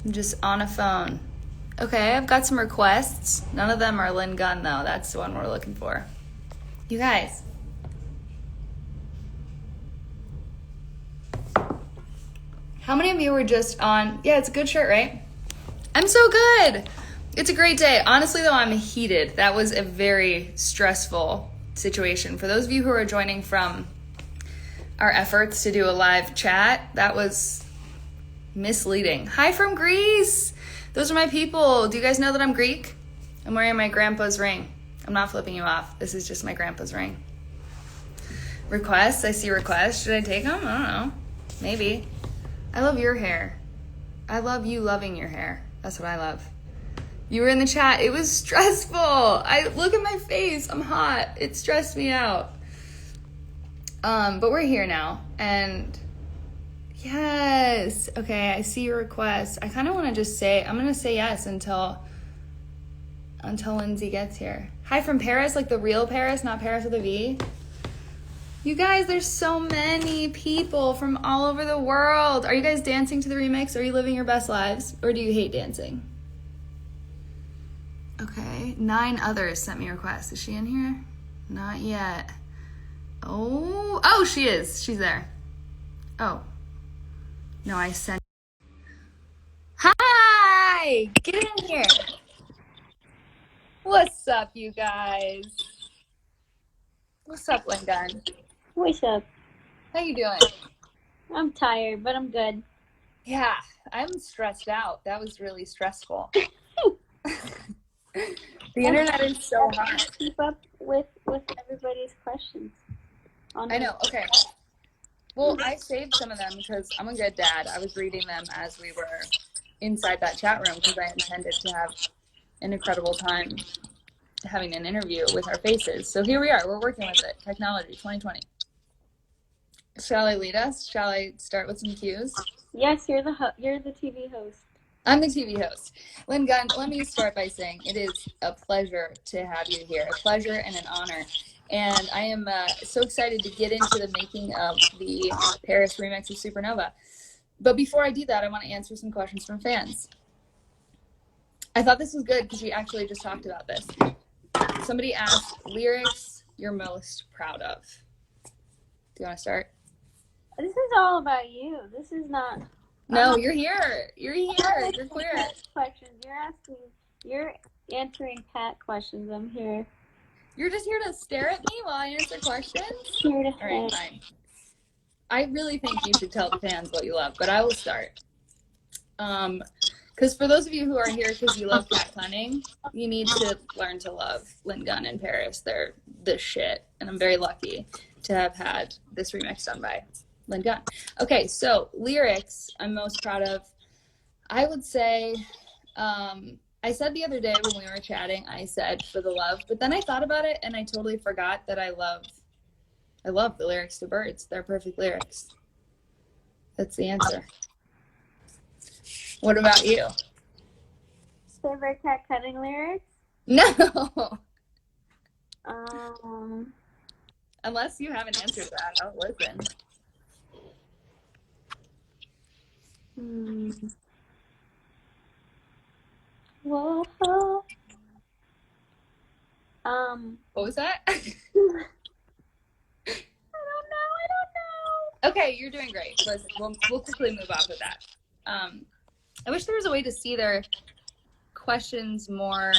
I'm just on a phone. Okay, I've got some requests. None of them are Lynn Gunn, though. That's the one we're looking for. You guys. How many of you were just on? Yeah, it's a good shirt, right? I'm so good. It's a great day. Honestly, though, I'm heated. That was a very stressful situation. For those of you who are joining from our efforts to do a live chat, that was misleading. Hi from Greece. Those are my people. Do you guys know that I'm Greek? I'm wearing my grandpa's ring. I'm not flipping you off. This is just my grandpa's ring. Requests. I see requests. Should I take them? I don't know. Maybe. I love your hair. I love you loving your hair. That's what I love. You were in the chat. It was stressful. Look at my face. I'm hot. It stressed me out. But we're here now. And yes. Okay, I see your request. I kind of want to just say, I'm going to say yes until Lindsay gets here. Hi from Paris, like the real Paris, not Paris with a V. You guys, there's so many people from all over the world. Are you guys dancing to the remix? Are you living your best lives? Or do you hate dancing? Okay, 9 others sent me requests. Is she in here? Not yet. Oh, she is. She's there. Oh. No, I sent. Hi! Get in here. What's up, you guys? What's up, Lynn Gunn? What's up? How you doing? I'm tired, but I'm good. Yeah, I'm stressed out. That was really stressful. The internet is so hard. Keep up with everybody's questions. I know. Okay. Well, I saved some of them because I'm a good dad. I was reading them as we were inside that chat room because I intended to have an incredible time having an interview with our faces. So here we are. We're working with it. Technology 2020. Shall I lead us? Shall I start with some cues? Yes, you're the TV host. I'm the TV host. Lynn Gunn, let me start by saying it is a pleasure to have you here. A pleasure and an honor. And I am so excited to get into the making of the Paris remix of Supernova. But before I do that, I want to answer some questions from fans. I thought this was good because we actually just talked about this. Somebody asked, lyrics you're most proud of. Do you want to start? This is all about you. This is not. No, you're here. You're here. You're queer. Questions. You're answering Pat questions. I'm here. You're just here to stare at me while I answer questions? Here to All right, fine. I really think you should tell the fans what you love, but I will start. Because for those of you who are here because you love Cunning, you need to learn to love Lynn Gunn and Paris. They're the shit, and I'm very lucky to have had this remix done by Lynn Gunn. Okay, so lyrics I'm most proud of. I would say, I said the other day when we were chatting, I said For the Love, but then I thought about it and I totally forgot that I love the lyrics to Birds. They're perfect lyrics. That's the answer. What about you? Favorite Cunning lyrics? No. Um. Unless you haven't answered that, I'll listen. Whoa. What was that? I don't know. Okay, you're doing great. Listen, we'll quickly move off of that. I wish there was a way to see their questions more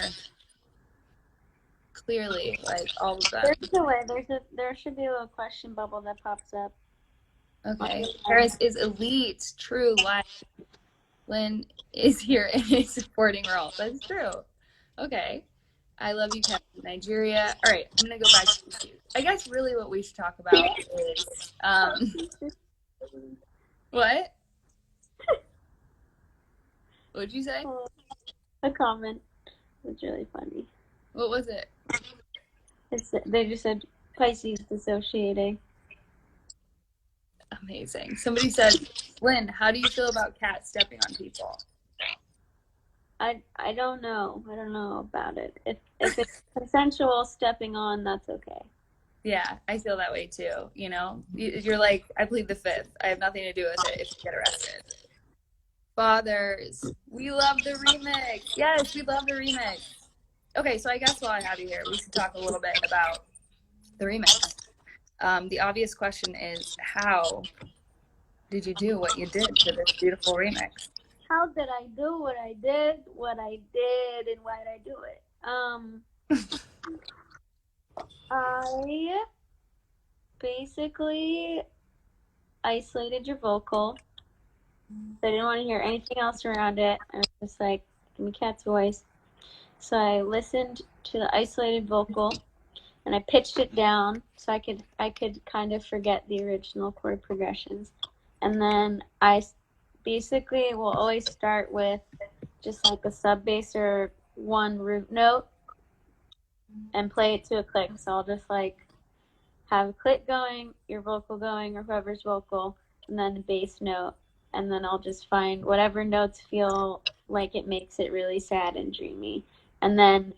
clearly, like all of them. There's a way. There should be a little question bubble that pops up. Okay. Paris is elite, true, life. Lynn is here in a supporting role. That's true. Okay. I love you, Captain Nigeria. All right, I'm going to go back to the cues. I guess really what we should talk about is, what? What'd you say? A comment was really funny. What was it? They just said Pisces dissociating. Amazing. Somebody said, Lynn, how do you feel about cats stepping on people? I don't know. I don't know about it. If it's consensual stepping on, that's okay. Yeah, I feel that way too. You know, you're like, I plead the fifth. I have nothing to do with it if you get arrested. Fathers. We love the remix. Yes, we love the remix. Okay, so I guess while I have you here, we should talk a little bit about the remix. The obvious question is, how did you do what you did to this beautiful remix? How did I do what I did, and why did I do it? I basically isolated your vocal. So I didn't want to hear anything else around it. I was just like, give me Kat's voice. So I listened to the isolated vocal and I pitched it down so I could kind of forget the original chord progressions. And then I basically will always start with just like a sub bass or one root note and play it to a click. So I'll just like have a click going, your vocal going, or whoever's vocal, and then a bass note. And then I'll just find whatever notes feel like it makes it really sad and dreamy. And then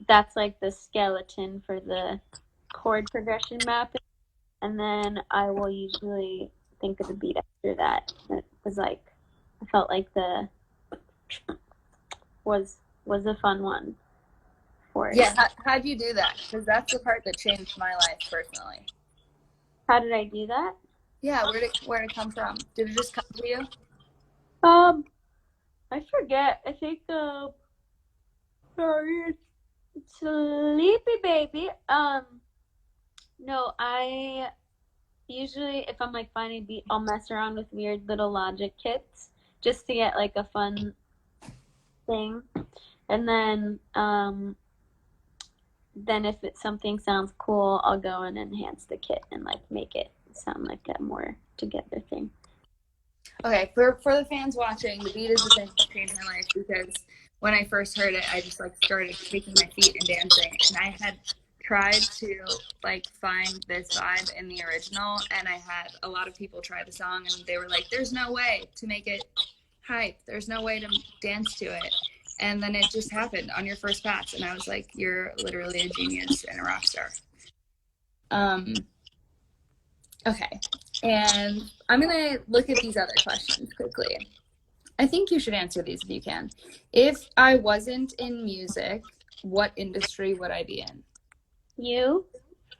that's like the skeleton for the chord progression mapping. And then I will usually think of the beat after that. It was like, I felt like the was a fun one for it. Yeah, how'd you do that? Because that's the part that changed my life personally. How did I do that? Yeah, where'd it come from? Did it just come to you? I forget. I think sorry, sleepy baby. No, I usually if I'm like finding a beat, I'll mess around with weird little Logic kits just to get like a fun thing, and then if something sounds cool, I'll go and enhance the kit and like make it sound like a more together thing. Okay, for the fans watching, the beat is the thing that changed my life because when I first heard it, I just like started kicking my feet and dancing, and I had tried to like find this vibe in the original, and I had a lot of people try the song and they were like, there's no way to make it hype, there's no way to dance to it, and then it just happened on your first pass, and I was like, you're literally a genius and a rock star. Okay, and I'm gonna look at these other questions quickly. I think you should answer these if you can. If I wasn't in music, what industry would I be in? You?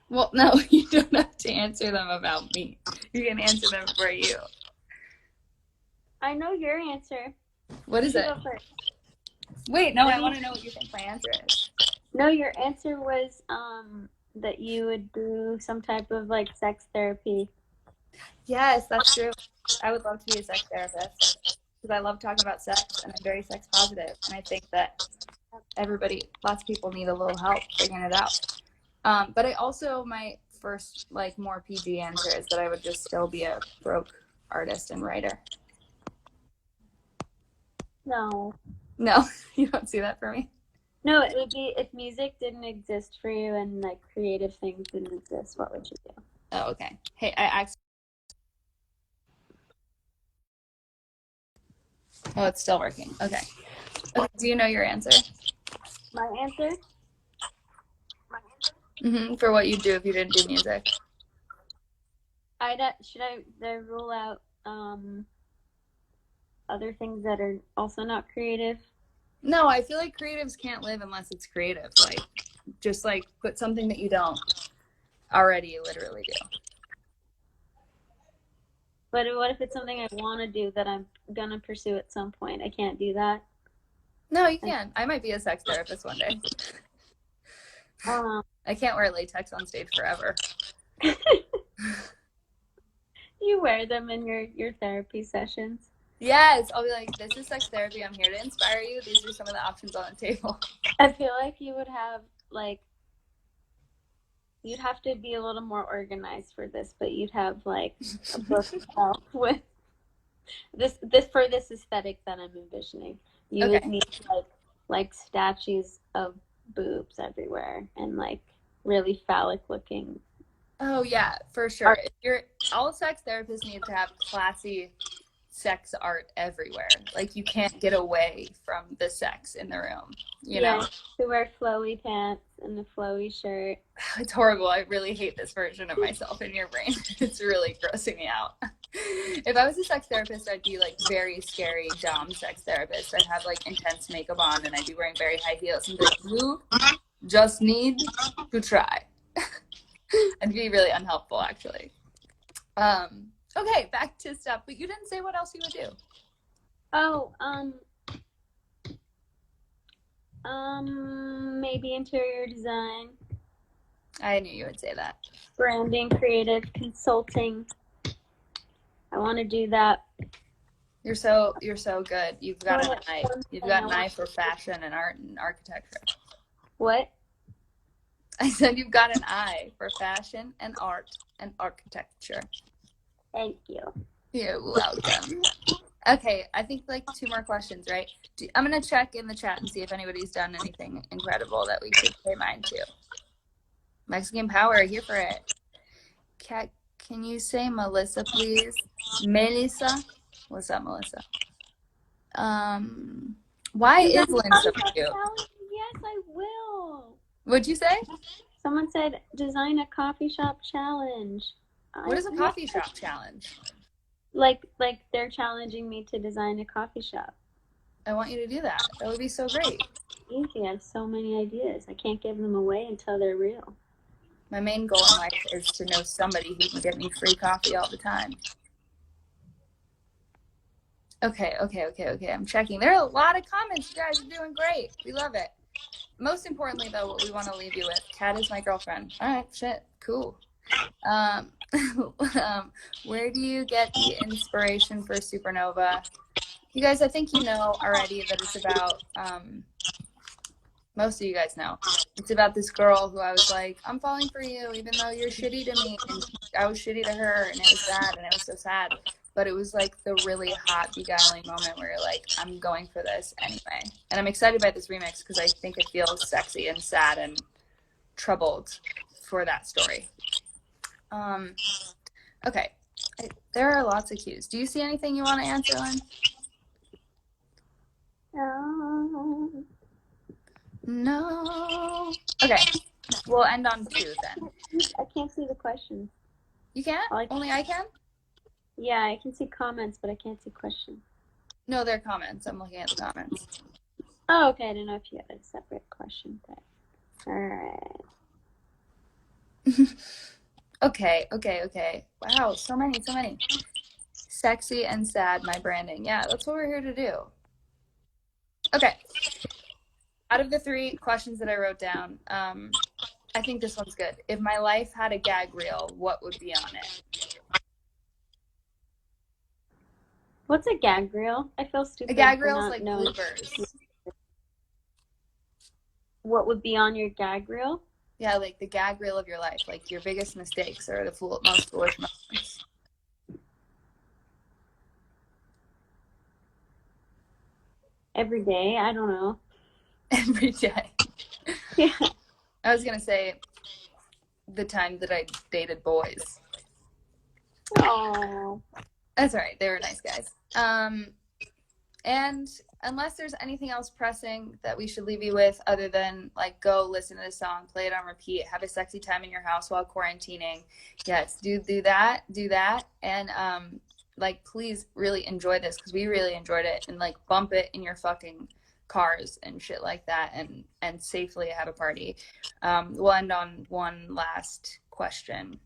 Well, no, you don't have to answer them about me. You can answer them for you. I know your answer. What is it? Go first. Wait, no, I want to know what you think my answer is. No, your answer was that you would do some type of like sex therapy. Yes, that's true. I would love to be a sex therapist because I love talking about sex and I'm very sex positive, and I think that lots of people need a little help figuring it out. But I also, my first like more PG answer is that I would just still be a broke artist and writer. No, you don't see that for me. no, it would be if music didn't exist for you and like creative things didn't exist, what would you do? Oh, okay. Hey, I actually. Oh, it's still working. Okay. Do you know your answer? My answer? For what you'd do if you didn't do music. Should I rule out other things that are also not creative? No, I feel like creatives can't live unless it's creative. Like, just like put something that you don't already literally do. But what if it's something I want to do that I'm gonna pursue at some point? I can't do that. No, you can. I might be a sex therapist one day. I can't wear latex on stage forever. You wear them in your therapy sessions. Yes, I'll be like, this is sex therapy. I'm here to inspire you. These are some of the options on the table. I feel like you would have like, you'd have to be a little more organized for this, but you'd have like a book with this for this aesthetic that I'm envisioning. You would need like statues of boobs everywhere and like really phallic looking. Oh yeah, for sure. All sex therapists need to have classy sex art everywhere. Like, you can't get away from the sex in the room, you know? To wear flowy pants and a flowy shirt. It's horrible. I really hate this version of myself in your brain. It's really grossing me out. If I was a sex therapist, I'd be like very scary, dumb sex therapist. I'd have like intense makeup on and I'd be wearing very high heels and be like, you just need to try. I'd be really unhelpful, actually. Okay, back to stuff. But you didn't say what else you would do. Oh, maybe interior design. I knew you would say that. Branding, creative, consulting. I want to do that. You're so good. You've got an eye. You've got an eye for fashion and art and architecture. What? I said you've got an eye for fashion and art and architecture. Thank you. You're welcome. Okay, I think like 2 more questions, right? I'm going to check in the chat and see if anybody's done anything incredible that we should pay mind to. Mexican Power, here for it. Cat, can you say Melissa, please? Melissa? What's up, Melissa? Why is Lynn so cute? Yes, I will. What'd you say? Someone said design a coffee shop challenge. What is a coffee shop challenge? Like they're challenging me to design a coffee shop. I want you to do that. That would be so great. Easy. I have so many ideas. I can't give them away until they're real. My main goal in life is to know somebody who can give me free coffee all the time. Okay. I'm checking. There are a lot of comments. You guys are doing great. We love it. Most importantly, though, what we want to leave you with, Kat is my girlfriend. All right, shit, cool. Where do you get the inspiration for Supernova? You guys, I think you know already that it's about, most of you guys know, it's about this girl who I was like, I'm falling for you, even though you're shitty to me, and I was shitty to her, and it was sad, and it was so sad, but it was like the really hot, beguiling moment where you're like, I'm going for this anyway. And I'm excited by this remix because I think it feels sexy and sad and troubled for that story. Okay, there are lots of cues. Do you see anything you want to answer, Lynn? No. Okay, we'll end on 2 then. I can't see the questions. You can't? Only I can? Yeah, I can see comments, but I can't see questions. No, they're comments. I'm looking at the comments. Oh, okay. I didn't know if you had a separate question. But... all right. Okay. Wow, so many. Sexy and sad, my branding. Yeah, that's what we're here to do. Okay. Out of the 3 questions that I wrote down, I think this one's good. If my life had a gag reel, what would be on it? What's a gag reel? I feel stupid. A gag reel is like bloopers. What would be on your gag reel? Yeah, like the gag reel of your life, like your biggest mistakes or the most foolish moments. Every day? I don't know. Every day. Yeah. I was gonna say the time that I dated boys. Oh. That's all right. They were nice guys. And unless there's anything else pressing that we should leave you with other than like go listen to the song, play it on repeat, have a sexy time in your house while quarantining. Yes, do that. And like please really enjoy this because we really enjoyed it, and like bump it in your fucking cars and shit like that, and safely have a party. We'll end on one last question.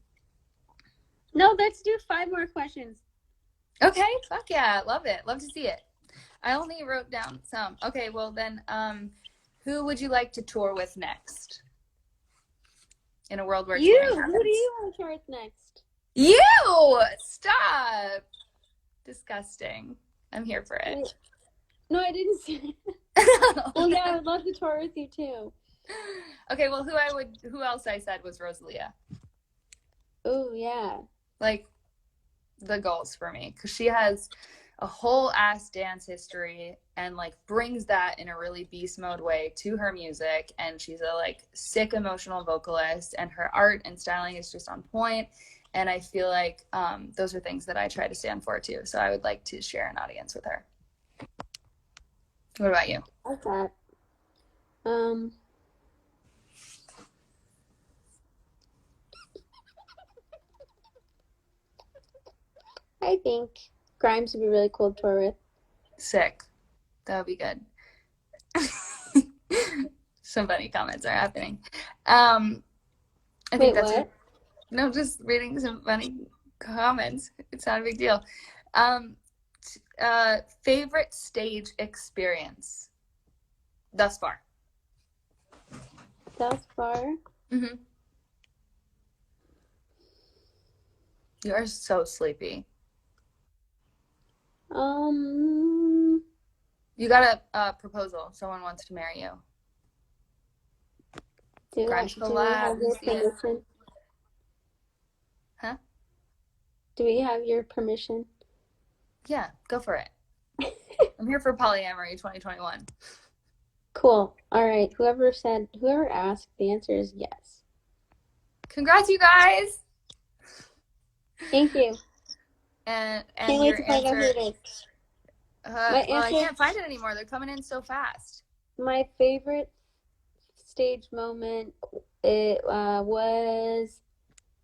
No, let's do 5 more questions. Okay, fuck yeah, love it. Love to see it. I only wrote down some. Okay, well then, who would you like to tour with next? In a world where you, who do you want to tour with next? You! Stop! Disgusting. I'm here for it. Wait. No, I didn't say it. Well, yeah, I would love to tour with you too. Okay, well, who else I said was Rosalia. Oh, yeah. Like, the goals for me, because she has a whole ass dance history and like brings that in a really beast mode way to her music, and she's a like sick emotional vocalist, and her art and styling is just on point, And I feel like those are things that I try to stand for too. So I would like to share an audience with her. What about you? I like that. I think Grimes would be really cool to tour with. Sick. That would be good. Some funny comments are happening. I think Wait, that's what? no, just reading some funny comments. It's not a big deal. Favorite stage experience thus far? Thus far? Mm-hmm. You are so sleepy. You got a proposal. Someone wants to marry you. Grimes Do we have collab. your See it. permission? Huh? Do we have your permission? Yeah, go for it. I'm here for polyamory 2021. Cool. All right. Whoever asked, the answer is yes. Congrats, you guys. Thank you. And Can't wait to find out who it is. I can't find it anymore. They're coming in so fast. My favorite stage moment was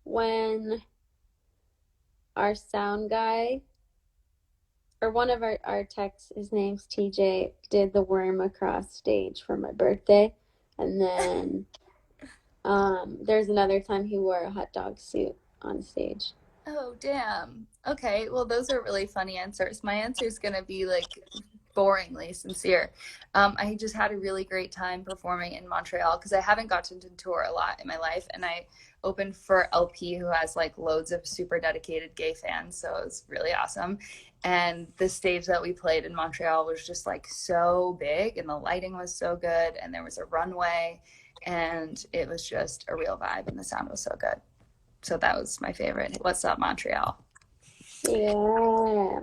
when our sound guy, or one of our techs, his name's TJ, did the worm across stage for my birthday. And then there's another time he wore a hot dog suit on stage. Oh, damn. Okay, well, those are really funny answers. My answer is going to be like boringly sincere. I just had a really great time performing in Montreal because I haven't gotten to tour a lot in my life, and I opened for LP, who has like loads of super dedicated gay fans, so it was really awesome. And the stage that we played in Montreal was just like so big, and the lighting was so good, and there was a runway, and it was just a real vibe, and the sound was so good. So that was my favorite. What's up, Montreal? Yeah.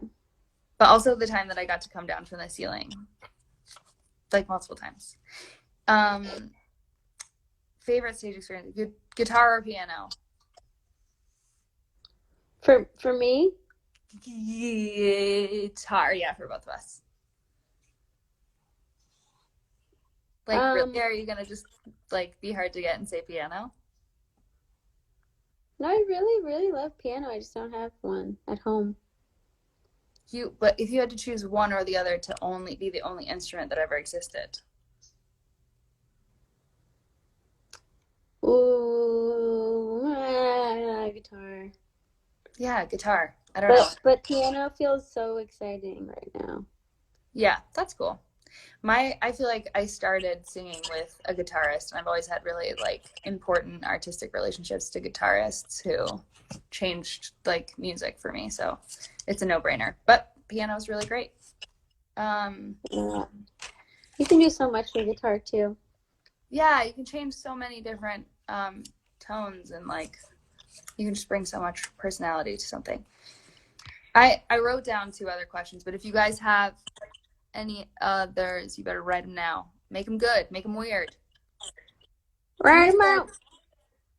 But also the time that I got to come down from the ceiling, like multiple times. Favorite stage experience: guitar or piano? For me? Guitar, yeah, for both of us. Like, really, are you gonna just like be hard to get and say piano? No, I really, really love piano. I just don't have one at home. But if you had to choose one or the other to only be the only instrument that ever existed. Ooh, guitar. Yeah, guitar. I don't know. But piano feels so exciting right now. Yeah, that's cool. I feel like I started singing with a guitarist, and I've always had really like important artistic relationships to guitarists who changed like music for me. So it's a no-brainer. But piano is really great. Yeah. You can do so much with guitar too. Yeah, you can change so many different tones, and like you can just bring so much personality to something. I wrote down 2 other questions, but if you guys have any others, you better write them now. Make them good. Make them weird. Write them out.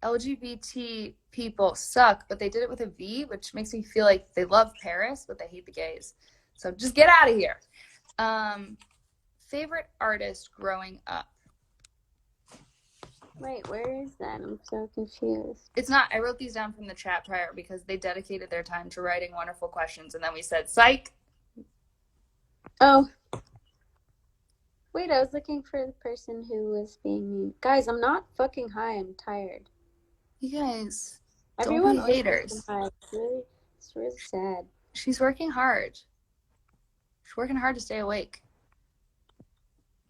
LGBT people suck, but they did it with a V, which makes me feel like they love Paris, but they hate the gays. So just get out of here. Favorite artist growing up? Wait, where is that? I'm so confused. It's not. I wrote these down from the chat prior because they dedicated their time to writing wonderful questions, and then we said, psych. Oh. Wait, I was looking for the person who was being mean. Guys, I'm not fucking high. I'm tired. You guys, Everyone don't be haters. high. It's really sad. She's working hard. She's working hard to stay awake.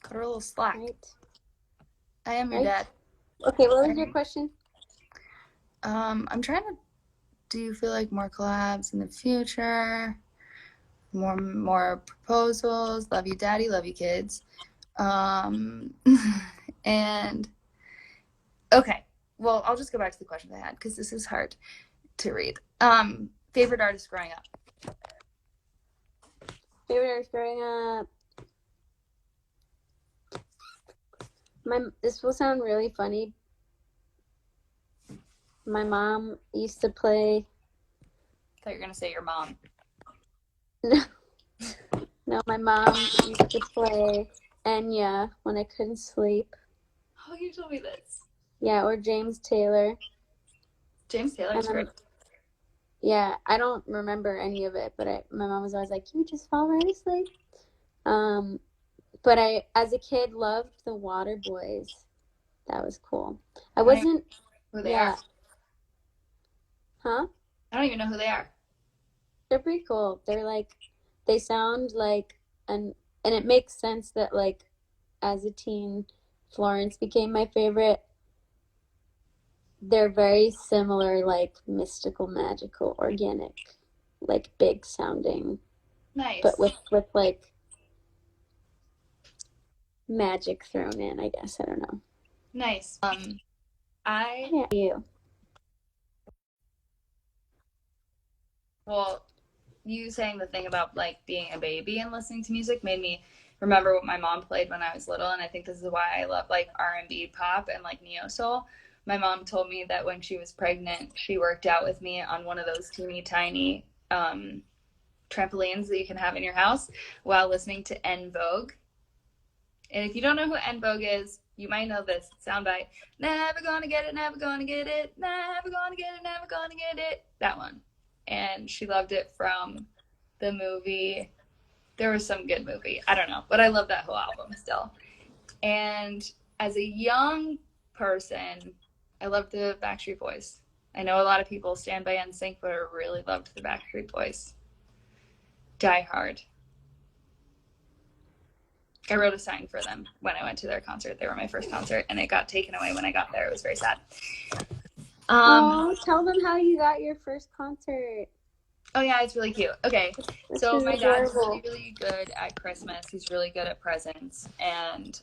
Cut her a little slack. Right. I am your dad. Okay, what was your question? I'm trying to. Do you feel like more collabs in the future? More proposals? Love you, daddy. Love you, kids. And okay, well, I'll just go back to the questions I had because this is hard to read. Favorite artist growing up? Favorite artist growing up? This will sound really funny. My mom used to play thought you were gonna say your mom. No, my mom used to play Enya when I couldn't sleep. Oh, you told me this. Yeah, or James Taylor. James Taylor's And great. yeah, I don't remember any of it, but my mom was always like, "You just fall right asleep." But I, as a kid, loved the Water Boys. That was cool. I don't even wasn't, know who they yeah, are. huh? I don't even know who they are. They're pretty cool. They're like, they sound like, and it makes sense that like, as a teen, Florence became my favorite. They're very similar, like mystical, magical, organic, like big sounding, but Nice. with like magic thrown in, I guess. I don't know. Nice. I Yeah, you. well, you saying the thing about like being a baby and listening to music made me remember what my mom played when I was little, and I think this is why I love like R&B pop and like neo soul. My mom told me that when she was pregnant, she worked out with me on one of those teeny tiny trampolines that you can have in your house while listening to En Vogue. And if you don't know who En Vogue is, you might know this soundbite. Never gonna get it, never gonna get it, never gonna get it, never gonna get it. That one. And she loved it from the movie. There was some good movie. I don't know. But I love that whole album still. And as a young person, I loved the Backstreet Boys. I know a lot of people stand by NSYNC, but I really loved the Backstreet Boys. Die Hard. I wrote a sign for them when I went to their concert. They were my first concert, and it got taken away when I got there. It was very sad. Oh, tell them how you got your first concert. Oh yeah, it's really cute. Okay, This so is my dad's adorable. really, really good at Christmas. He's really good at presents, and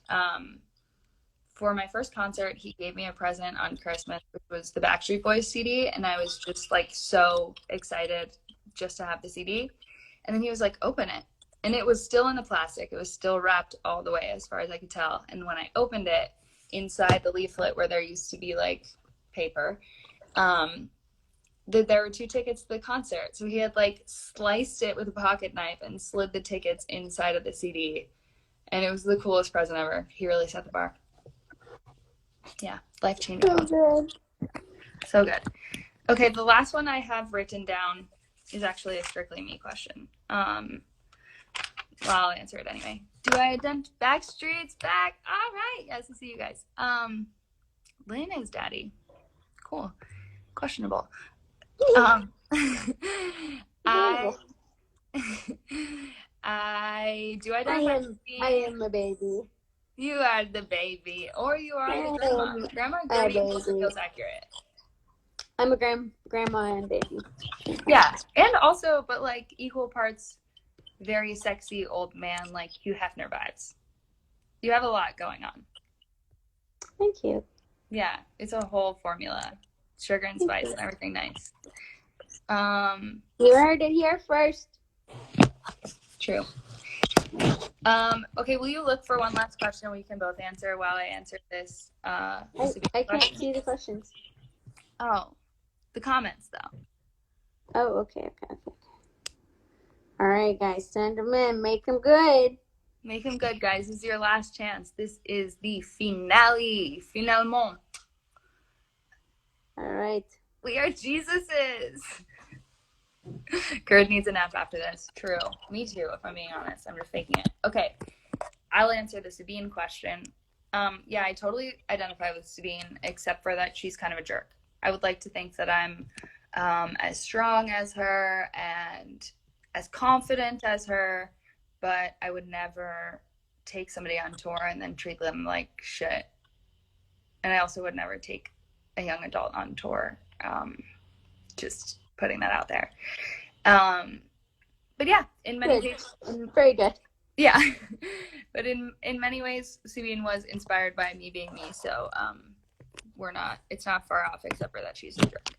for my first concert, he gave me a present on Christmas, which was the Backstreet Boys CD, and I was just like so excited just to have the CD. And then he was like, "Open it," and it was still in the plastic. It was still wrapped all the way as far as I could tell. And when I opened it, inside the leaflet where there used to be like paper, there were 2 tickets to the concert. So he had like sliced it with a pocket knife and slid the tickets inside of the CD. And it was the coolest present ever. He really set the bar. Yeah, life changing. So good. So good. Okay, the last one I have written down is actually a strictly me question. Well, I'll answer it anyway. Do I identify Backstreet's back? All right. Yes, I see you guys. Lynn is daddy. Cool. Questionable. I I do identify. I am a baby. You are the baby, or you are the grandma. Grandma and a baby also baby. feels accurate. I'm a grandma and baby. Yeah, and also, but like equal parts, very sexy old man, like Hugh Hefner vibes. You have a lot going on. Thank you. Yeah, it's a whole formula, sugar and spice and everything nice. You heard it here first. True. Okay, will you look for one last question we can both answer while I answer this? I can't see the questions. Oh, the comments though. Oh, okay. All right, guys, send them in. Make them good. Make them good, guys. This is your last chance. This is the finale. Finalement. All right. We are Jesuses. Gerd needs a nap after this. True. Me too, if I'm being honest. I'm just faking it. Okay. I'll answer the Sabine question. Yeah, I totally identify with Sabine, except for that she's kind of a jerk. I would like to think that I'm as strong as her and as confident as her, but I would never take somebody on tour and then treat them like shit. And I also would never take a young adult on tour. Just putting that out there. But yeah, in many cases, very good. Yeah, but in many ways, Sabine was inspired by me being me. So it's not far off, except for that she's a jerk.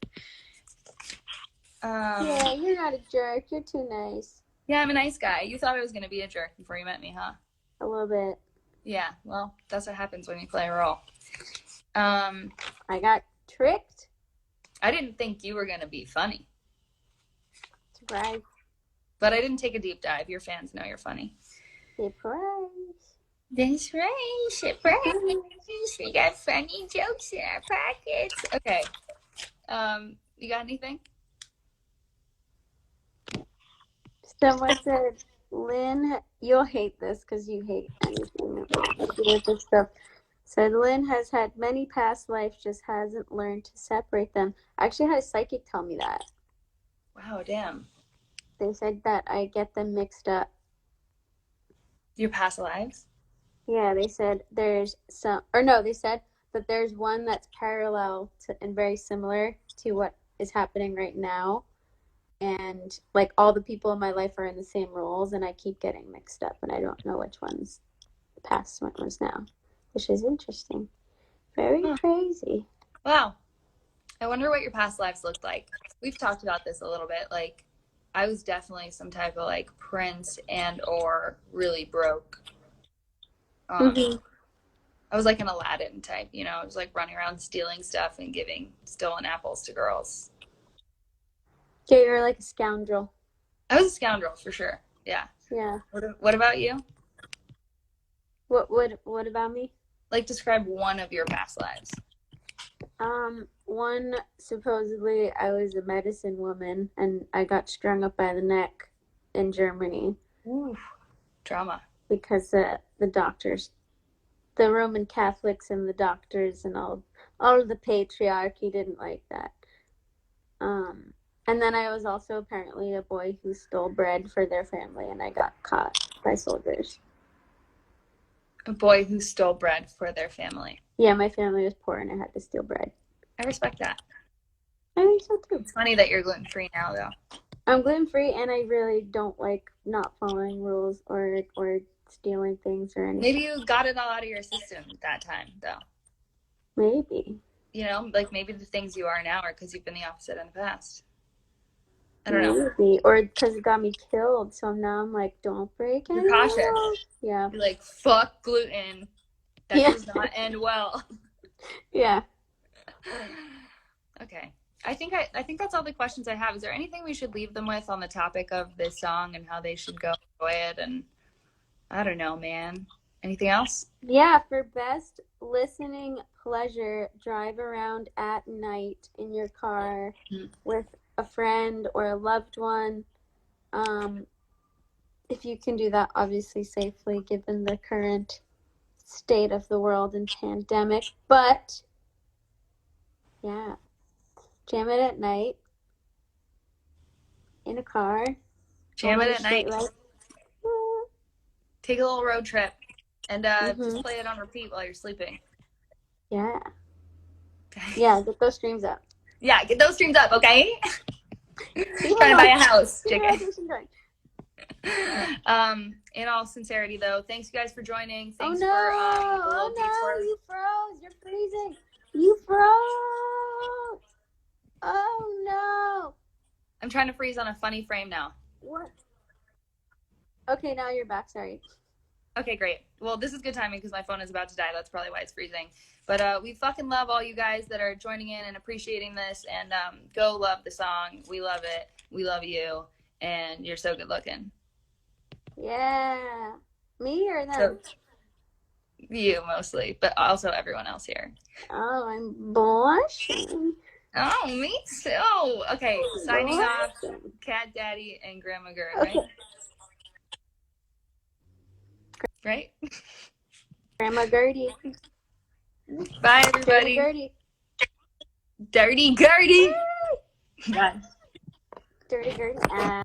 Yeah, you're not a jerk. You're too nice. Yeah, I'm a nice guy. You thought I was gonna be a jerk before you met me, huh? A little bit. Yeah, well, that's what happens when you play a role. I got tricked. I didn't think you were gonna be funny. Surprise. But I didn't take a deep dive. Your fans know you're funny. Surprise. That's right. Surprise. We got funny jokes in our pockets. Okay. You got anything? Someone said, Lynn, you'll hate this because you hate anything to do with this stuff. Said Lynn has had many past lives, just hasn't learned to separate them. I actually had a psychic tell me that. Wow, damn. They said that I get them mixed up. Your past lives? Yeah, they said they said that there's one that's parallel to and very similar to what is happening right now. And like all the people in my life are in the same roles, and I keep getting mixed up, and I don't know which one's the past and which one's now, which is interesting. Very crazy. Wow. I wonder what your past lives looked like. We've talked about this a little bit. Like, I was definitely some type of like prince and or really broke. I was like an Aladdin type, you know. I was like running around stealing stuff and giving stolen apples to girls. Yeah, you're like a scoundrel. I was a scoundrel for sure. Yeah. Yeah. What about you? What about me? Like, describe one of your past lives. One, supposedly I was a medicine woman and I got strung up by the neck in Germany. Ooh, drama. Because the doctors, the Roman Catholics and the doctors and all of the patriarchy didn't like that. And then I was also apparently a boy who stole bread for their family, and I got caught by soldiers. A boy who stole bread for their family. Yeah, my family was poor and I had to steal bread. I respect that. I think so too. It's funny that you're gluten-free now, though. I'm gluten-free, and I really don't like not following rules or stealing things or anything. Maybe you got it all out of your system that time, though. Maybe. You know, like maybe the things you are now are because you've been the opposite in the past. I don't know. Maybe. Or because it got me killed, so now I'm like, don't break any You're cautious. rules. Yeah. You're like, fuck gluten. That does not end well. Yeah. Okay. I think that's all the questions I have. Is there anything we should leave them with on the topic of this song and how they should go enjoy it? And I don't know, man. Anything else? Yeah, for best listening pleasure, drive around at night in your car with a friend or a loved one. If you can do that, obviously safely, given the current state of the world and pandemic. But yeah, jam it at night in a car. Jam it at night. Take a little road trip and just play it on repeat while you're sleeping. Yeah. Yeah, get those streams up. Yeah, get those streams up, okay? Trying to buy a house. In all sincerity, though, thanks you guys for joining. Thanks for you froze. You're freezing. You froze. Oh no. I'm trying to freeze on a funny frame now. What? Okay, now you're back. Sorry. Okay, great. Well, this is good timing because my phone is about to die. That's probably why it's freezing. But we fucking love all you guys that are joining in and appreciating this. And go love the song. We love it. We love you. And you're so good looking. Yeah. Me or them? So, you mostly, but also everyone else here. Oh, I'm blushing. Oh, me too. Okay, signing off. Cat Daddy and Grandma Gert, right? Okay. Right? Grandma Gertie. Bye, everybody. Dirty Gertie. Dirty Gertie. Bye. Dirty Gertie.